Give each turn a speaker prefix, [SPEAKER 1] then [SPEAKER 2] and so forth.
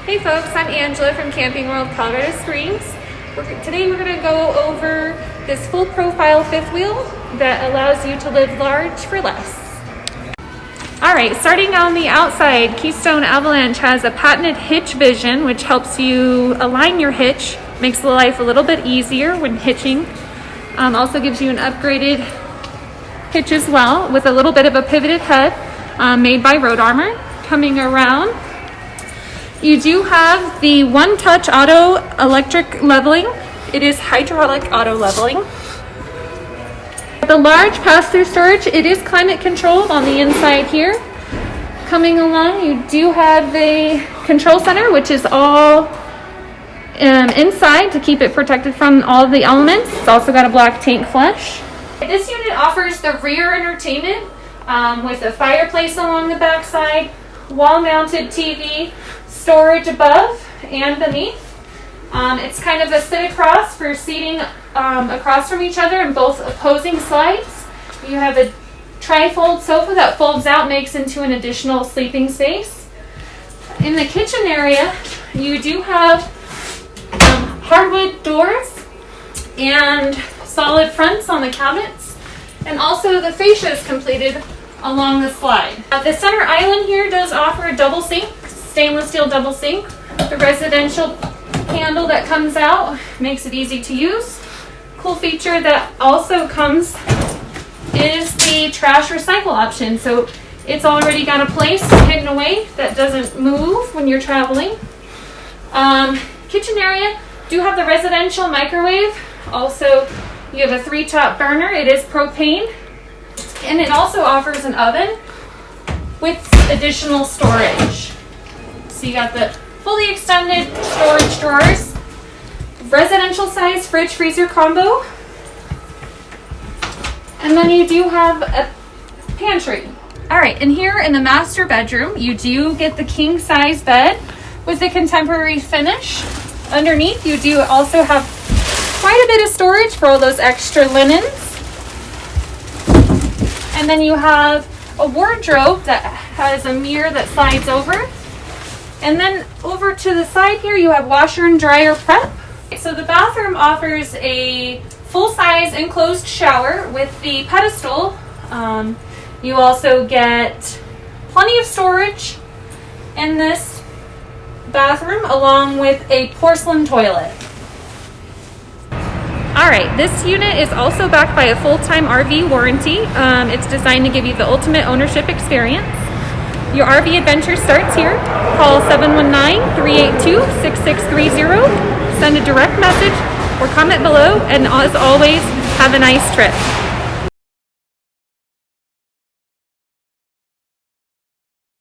[SPEAKER 1] Hey folks, I'm Angela from Camping World Colorado Springs. Today we're going to go over this full profile fifth wheel that allows you to live large for less. Alright, starting on the outside, Keystone Avalanche has a patented hitch vision which helps you align your hitch, makes life a little bit easier when hitching. Also gives you an upgraded hitch as well with a little bit of a pivoted head made by Road Armor. Coming around, you do have the one-touch auto electric leveling. It is hydraulic auto leveling. The large pass-through storage, it is climate controlled on the inside here. Coming along, you do have the control center, which is all inside to keep it protected from all the elements. It's also got a black tank flush. This unit offers the rear entertainment with a fireplace along the back side, wall-mounted TV, storage above and beneath. It's kind of a sit across for seating across from each other in both opposing sides. You have a tri-fold sofa that folds out, makes into an additional sleeping space. In the kitchen area, you do have hardwood doors and solid fronts on the cabinets, and also the fascia is completed along the slide. The center island here does offer a double sink, stainless steel double sink. The residential handle that comes out makes it easy to use. Cool feature that also comes is the trash recycle option. So it's already got a place hidden away that doesn't move when you're traveling. Kitchen area, do have the residential microwave. Also, you have a 3-top burner. It is propane. And it also offers an oven with additional storage. So you got the fully extended storage drawers, residential size fridge freezer combo, and then you do have a pantry. Alright, and here in the master bedroom, you do get the king size bed with the contemporary finish. Underneath, you do also have quite a bit of storage for all those extra linens. And then you have a wardrobe that has a mirror that slides over. And then over to the side here, you have washer and dryer prep. So the bathroom offers a full-size enclosed shower with the pedestal. You also get plenty of storage in this bathroom, along with a porcelain toilet. Alright, this unit is also backed by a full-time RV warranty. It's designed to give you the ultimate ownership experience. Your RV adventure starts here. Call 719-382-6630. Send a direct message or comment below, and as always, have a nice trip.